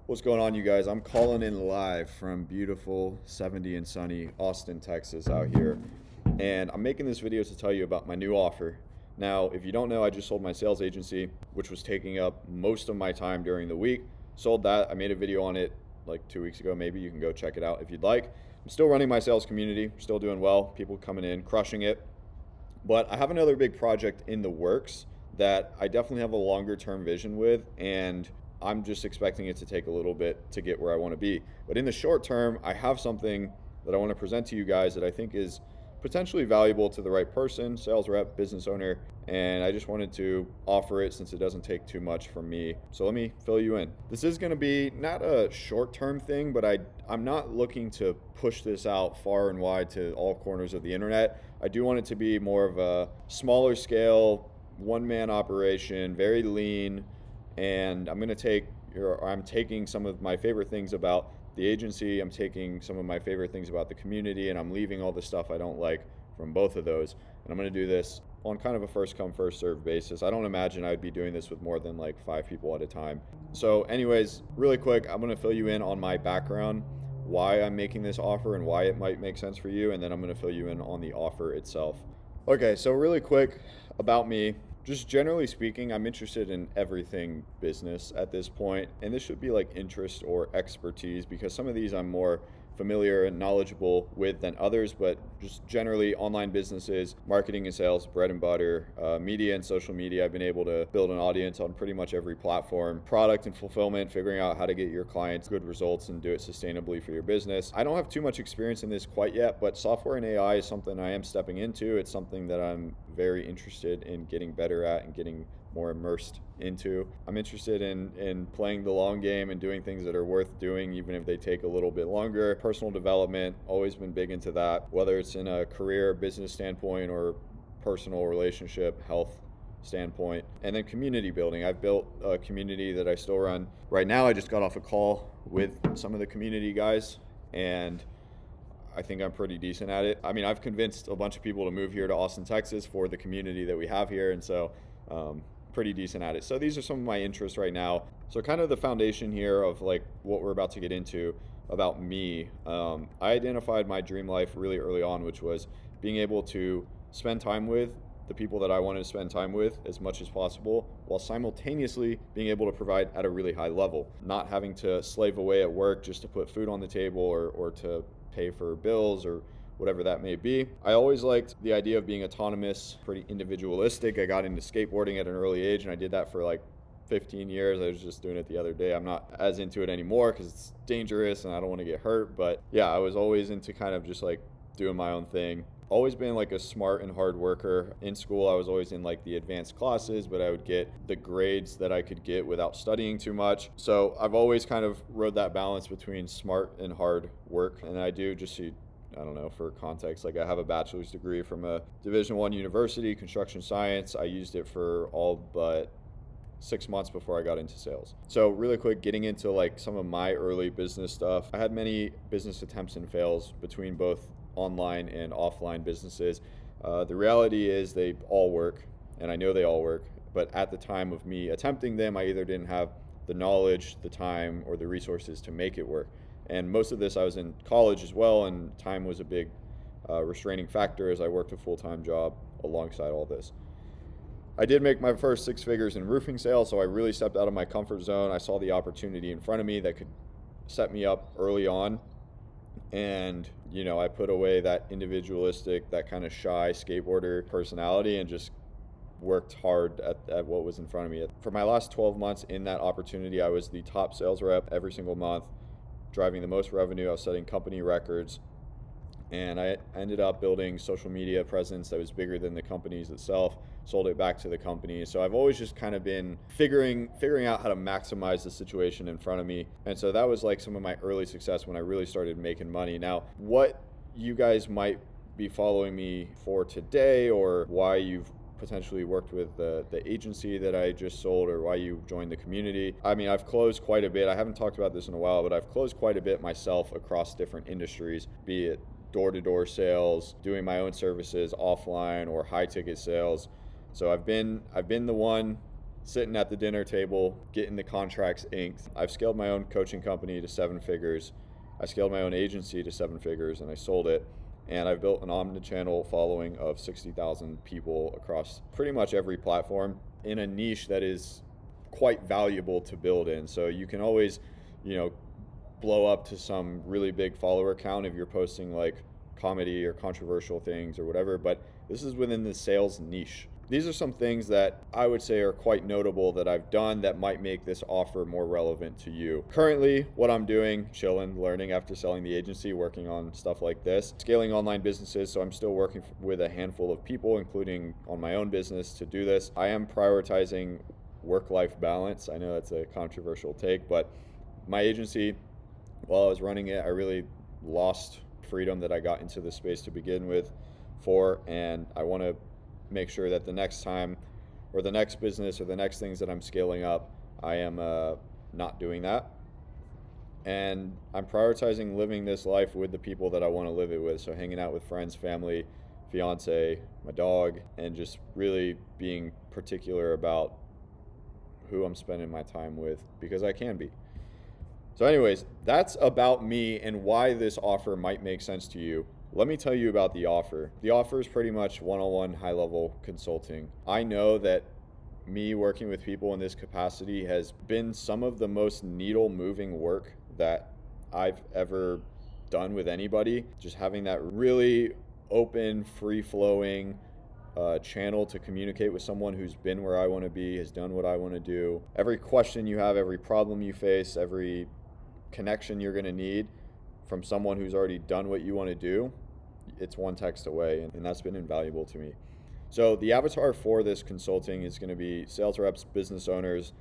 What's going on, you guys? I'm calling in live from beautiful 70 and sunny Austin, Texas out here. And I'm making this video to tell you about my new offer. Now, if you don't know, I just sold my sales agency, which was taking up most of my time during the week. Sold that. I made a video on it like 2 weeks ago, maybe. You can go check it out if you'd like. I'm still running my sales community, still doing well. People coming in, crushing it. But I have another big project in the works that I definitely have a longer term vision with, and I'm just expecting it to take a little bit to get where I want to be. But in the short term, I have something that I want to present to you guys that I think is potentially valuable to the right person, sales rep, business owner, and I just wanted to offer it since it doesn't take too much from me. So let me fill you in. This is going to be not a short-term thing, but I'm not looking to push this out far and wide to all corners of the internet. I do want it to be more of a smaller scale, one-man operation, very lean, and I'm taking some of my favorite things about the agency, I'm taking some of my favorite things about the community, and I'm leaving all the stuff I don't like from both of those. And I'm going to do this on kind of a first come, first served basis. I don't imagine I'd be doing this with more than like 5 people at a time. So anyways, really quick, I'm going to fill you in on my background, why I'm making this offer and why it might make sense for you, and then I'm going to fill you in on the offer itself. Okay, so really quick about me. Just generally speaking, I'm interested in everything business at this point, and this should be like interest or expertise because some of these I'm more familiar and knowledgeable with than others, but just generally online businesses, marketing and sales, bread and butter, media and social media. I've been able to build an audience on pretty much every platform. Product and fulfillment, figuring out how to get your clients good results and do it sustainably for your business. I don't have too much experience in this quite yet, but software and AI is something I am stepping into. It's something that I'm very interested in getting better at and getting more immersed into. I'm interested in playing the long game and doing things that are worth doing, even if they take a little bit longer. Personal development, always been big into that, whether it's in a career, business standpoint, or personal relationship, health standpoint. And then community building. I've built a community that I still run. Right now, I just got off a call with some of the community guys, and I think I'm pretty decent at it. I mean, I've convinced a bunch of people to move here to Austin, Texas for the community that we have here, and so pretty decent at it. So these are some of my interests right now. So kind of the foundation here of like what we're about to get into about me. I identified my dream life really early on, which was being able to spend time with the people that I wanted to spend time with as much as possible, while simultaneously being able to provide at a really high level, not having to slave away at work just to put food on the table or to pay for bills or whatever that may be. I always liked the idea of being autonomous, pretty individualistic. I got into skateboarding at an early age, and I did that for like 15 years. I was just doing it the other day. I'm not as into it anymore because it's dangerous and I don't want to get hurt. But yeah, I was always into kind of just like doing my own thing. Always been like a smart and hard worker. In school, I was always in like the advanced classes, but I would get the grades that I could get without studying too much. So I've always kind of rode that balance between smart and hard work. And I do, just so I don't know, for context, like I have a bachelor's degree from a Division I university, construction science. I used it for all but 6 months before I got into sales. So really quick, getting into like some of my early business stuff. I had many business attempts and fails between both online and offline businesses. The reality is they all work, and I know they all work, but at the time of me attempting them, I either didn't have the knowledge, the time, or the resources to make it work. And most of this I was in college as well, and time was a big restraining factor as I worked a full-time job alongside all this. I did make my first 6 figures in roofing sales, so I really stepped out of my comfort zone. I saw the opportunity in front of me that could set me up early on. And, you know, I put away that individualistic, that kind of shy skateboarder personality and just worked hard at what was in front of me. For my last 12 months in that opportunity, I was the top sales rep every single month, driving the most revenue. I was setting company records, and I ended up building social media presence that was bigger than the company's itself, sold it back to the company. So I've always just kind of been figuring out how to maximize the situation in front of me. And so that was like some of my early success when I really started making money. Now, what you guys might be following me for today, or why you've potentially worked with the agency that I just sold, or why you joined the community. I mean, I've closed quite a bit. I haven't talked about this in a while, but I've closed quite a bit myself across different industries, be it door-to-door sales, doing my own services offline, or high ticket sales. So I've been the one sitting at the dinner table, getting the contracts inked. I've scaled my own coaching company to 7 figures. I scaled my own agency to 7 figures and I sold it. And I've built an omnichannel following of 60,000 people across pretty much every platform in a niche that is quite valuable to build in. So you can always, blow up to some really big follower count if you're posting like comedy or controversial things or whatever, but this is within the sales niche. These are some things that I would say are quite notable that I've done that might make this offer more relevant to you. Currently, what I'm doing, chilling, learning after selling the agency, working on stuff like this, scaling online businesses. So I'm still working with a handful of people, including on my own business to do this. I am prioritizing work-life balance. I know that's a controversial take, but my agency, while I was running it, I really lost freedom that I got into this space to begin with and I want to make sure that the next time or the next business or the next things that I'm scaling up, I am not doing that. And I'm prioritizing living this life with the people that I want to live it with. So hanging out with friends, family, fiance, my dog, and just really being particular about who I'm spending my time with because I can be. So anyways, that's about me and why this offer might make sense to you. Let me tell you about the offer. The offer is pretty much one-on-one high-level consulting. I know that me working with people in this capacity has been some of the most needle-moving work that I've ever done with anybody. Just having that really open, free-flowing channel to communicate with someone who's been where I want to be, has done what I want to do. Every question you have, every problem you face, every connection you're going to need from someone who's already done what you want to do, it's one text away, and that's been invaluable to me. So the avatar for this consulting is going to be sales reps, business owners,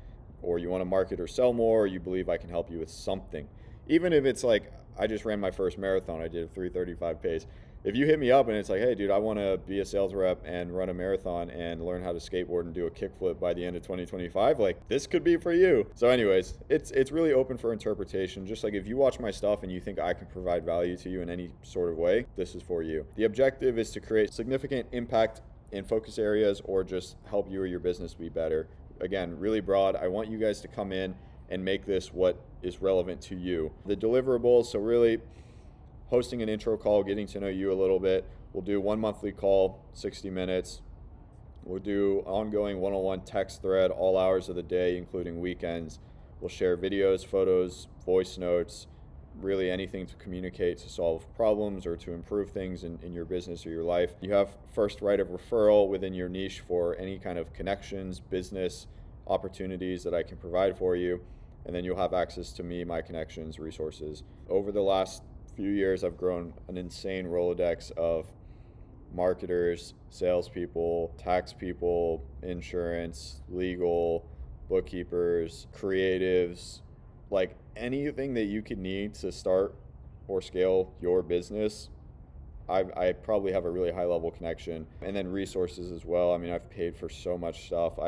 or you want to market or sell more, or you believe I can help you with something. Even if it's like, I just ran my first marathon, I did a 3:35 pace. If you hit me up and it's like, hey dude, I want to be a sales rep and run a marathon and learn how to skateboard and do a kickflip by the end of 2025, like this could be for you. So anyways, it's really open for interpretation. Just like if you watch my stuff and you think I can provide value to you in any sort of way, this is for you. The objective is to create significant impact in focus areas or just help you or your business be better. Again, really broad. I want you guys to come in and make this what is relevant to you. The deliverables, so really hosting an intro call, getting to know you a little bit. We'll do one monthly call, 60 minutes. We'll do ongoing one-on-one text thread all hours of the day, including weekends. We'll share videos, photos, voice notes, really anything to communicate, to solve problems or to improve things in your business or your life. You have first right of referral within your niche for any kind of connections, business opportunities that I can provide for you. And then you'll have access to me, my connections, resources. Over the last few years, I've grown an insane Rolodex of marketers, salespeople, tax people, insurance, legal, bookkeepers, creatives, like anything that you could need to start or scale your business. I probably have a really high level connection, and then resources as well. I mean, I've paid for so much stuff.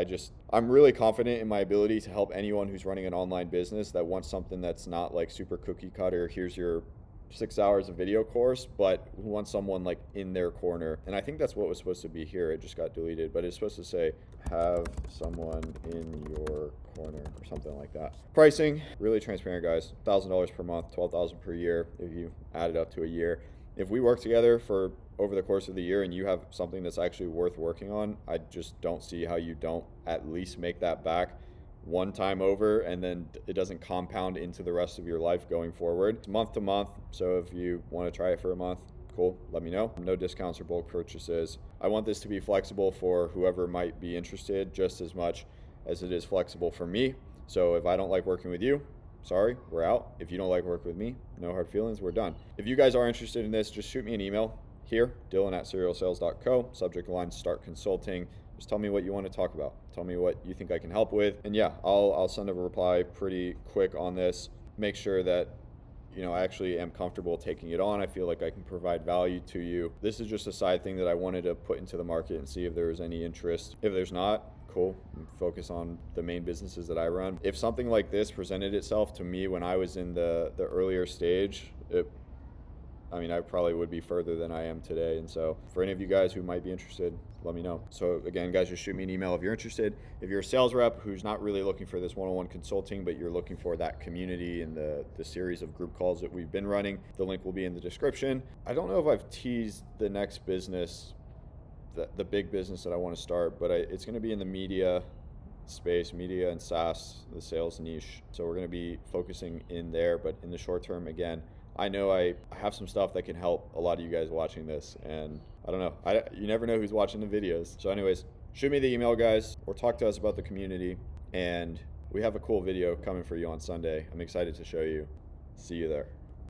I'm really confident in my ability to help anyone who's running an online business that wants something that's not like super cookie cutter. Here's your 6 hours of video course, but who wants someone like in their corner. And I think that's what was supposed to be here. It just got deleted, but it's supposed to say have someone in your corner or something like that. Pricing, really transparent, guys. $1,000 per month, $12,000 per year if you add it up to a year. If we work together for over the course of the year and you have something that's actually worth working on, I just don't see how you don't at least make that back one time over, and then it doesn't compound into the rest of your life going forward. It's month to month, so if you want to try it for a month, cool, let me know. No discounts or bulk purchases. I want this to be flexible for whoever might be interested just as much as it is flexible for me. So if I don't like working with you, sorry, we're out. If you don't like working with me, no hard feelings, we're done. If you guys are interested in this, just shoot me an email here, dylan@serialsales.co, subject line start consulting. Just tell me what you want to talk about. Tell me what you think I can help with. And yeah, I'll send a reply pretty quick on this. Make sure that, I actually am comfortable taking it on. I feel like I can provide value to you. This is just a side thing that I wanted to put into the market and see if there was any interest. If there's not, cool. Focus on the main businesses that I run. If something like this presented itself to me when I was in the earlier stage, I mean, I probably would be further than I am today. And so for any of you guys who might be interested, let me know. So again, guys, just shoot me an email if you're interested. If you're a sales rep who's not really looking for this one-on-one consulting, but you're looking for that community and the series of group calls that we've been running, the link will be in the description. I don't know if I've teased the next business, the big business that I want to start, but it's going to be in the media space, media and SaaS, the sales niche. So we're going to be focusing in there, but in the short term, again, I know I have some stuff that can help a lot of you guys watching this, and I don't know, you never know who's watching the videos. So anyways, shoot me the email, guys, or talk to us about the community, and we have a cool video coming for you on Sunday. I'm excited to show you. See you there.